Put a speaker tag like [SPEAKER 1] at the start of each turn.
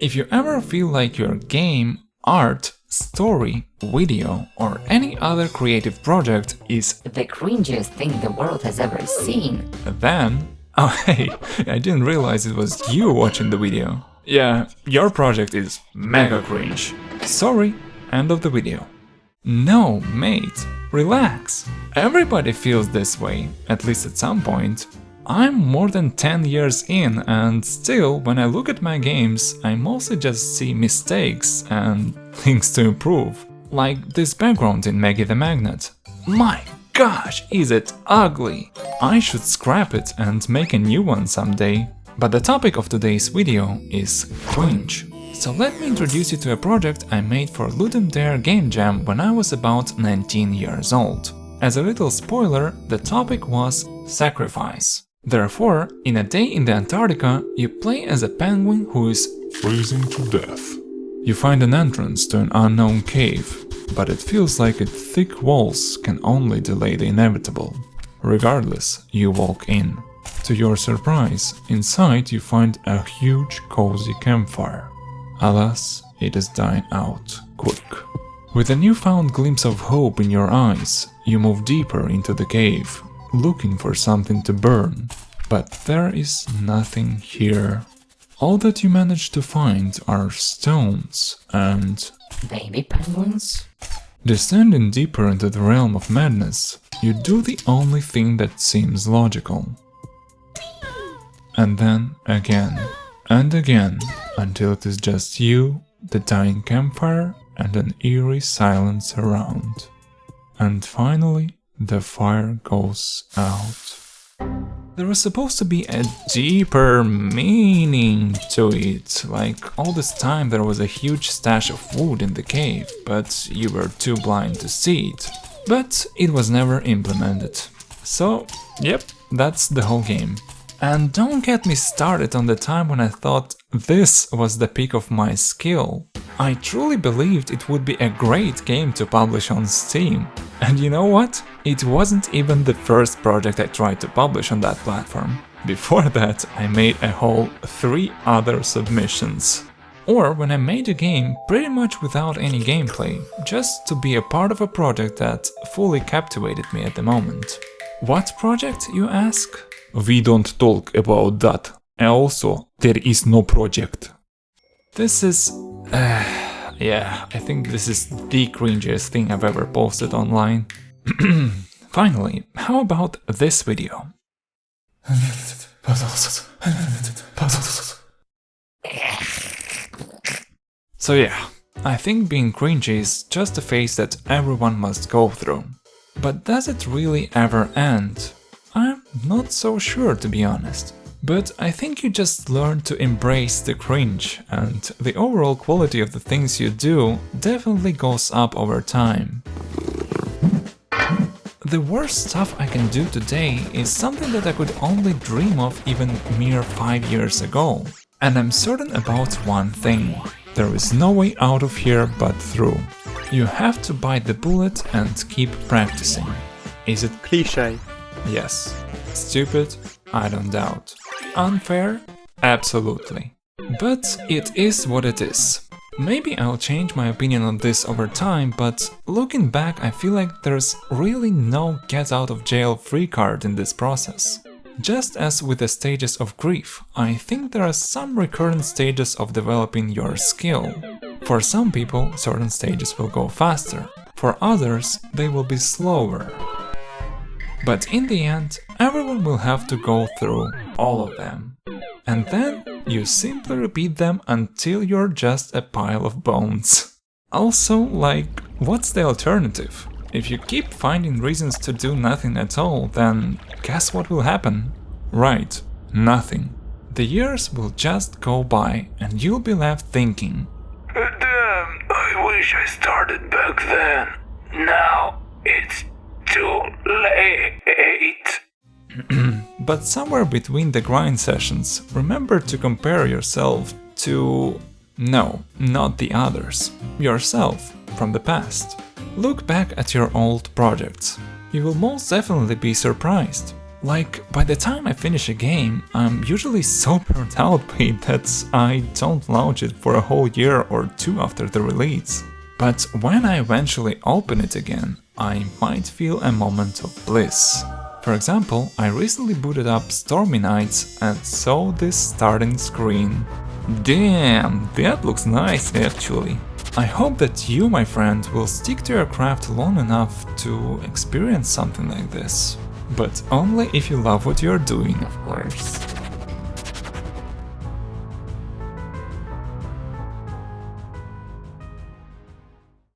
[SPEAKER 1] If you ever feel like your game, art, story, video, or any other creative project is
[SPEAKER 2] the cringiest thing the world has ever seen,
[SPEAKER 1] then… Oh hey, I didn't realize it was you watching the video. Yeah, your project is mega cringe. Sorry, end of the video. No, mate, relax. Everybody feels this way, at least at some point. I'm more than 10 years in, and still, when I look at my games, I mostly just see mistakes and things to improve. Like this background in Maggie the Magnet. My gosh, is it ugly! I should scrap it and make a new one someday. But the topic of today's video is cringe. So let me introduce you to a project I made for Ludum Dare Game Jam when I was about 19 years old. As a little spoiler, the topic was sacrifice. Therefore, in a day in the Antarctica, you play as a penguin who is freezing to death. You find an entrance to an unknown cave, but it feels like its thick walls can only delay the inevitable. Regardless, you walk in. To your surprise, inside you find a huge cozy campfire. Alas, it is dying out quick. With a newfound glimpse of hope in your eyes, you move deeper into the cave, looking for something to burn. But there is nothing here. All that you manage to find are stones and…
[SPEAKER 2] baby penguins?
[SPEAKER 1] Descending deeper into the realm of madness, you do the only thing that seems logical. And then again and again, until it is just you, the dying campfire, and an eerie silence around. And finally, the fire goes out. There was supposed to be a deeper meaning to it, like all this time there was a huge stash of wood in the cave, but you were too blind to see it. But it was never implemented. So, yep, that's the whole game. And don't get me started on the time when I thought this was the peak of my skill. I truly believed it would be a great game to publish on Steam. And you know what? It wasn't even the first project I tried to publish on that platform. Before that, I made a whole 3 other submissions. Or when I made a game pretty much without any gameplay, just to be a part of a project that fully captivated me at the moment. What project, you ask? We don't talk about that. And also, there is no project. This is… yeah, I think this is the cringiest thing I've ever posted online. Finally, how about this video? So yeah, I think being cringy is just a phase that everyone must go through. But does it really ever end? I'm not so sure, to be honest. But I think you just learn to embrace the cringe, and the overall quality of the things you do definitely goes up over time. The worst stuff I can do today is something that I could only dream of even mere 5 years ago. And I'm certain about one thing. There is no way out of here but through. You have to bite the bullet and keep practicing. Is it
[SPEAKER 3] Cliché.
[SPEAKER 1] Yes. Stupid? I don't doubt. Unfair? Absolutely. But it is what it is. Maybe I'll change my opinion on this over time, but looking back I feel like there's really no get out of jail free card in this process. Just as with the stages of grief, I think there are some recurrent stages of developing your skill. For some people, certain stages will go faster, for others they will be slower. But in the end, everyone will have to go through all of them. And then you simply repeat them until you're just a pile of bones. Also, like, what's the alternative? If you keep finding reasons to do nothing at all, then guess what will happen? Right, nothing. The years will just go by and you'll be left thinking, damn, I wish I started back then. Now it's too late. But somewhere between the grind sessions, remember to compare yourself to… no, not the others. Yourself, from the past. Look back at your old projects. You will most definitely be surprised. Like, by the time I finish a game, I'm usually so burnt out by it that I don't launch it for a whole year or two after the release. But when I eventually open it again, I might feel a moment of bliss. For example, I recently booted up Stormy Nights and saw this starting screen. Damn, that looks nice actually. I hope that you, my friend, will stick to your craft long enough to experience something like this. But only if you love what you're doing.
[SPEAKER 2] Of course.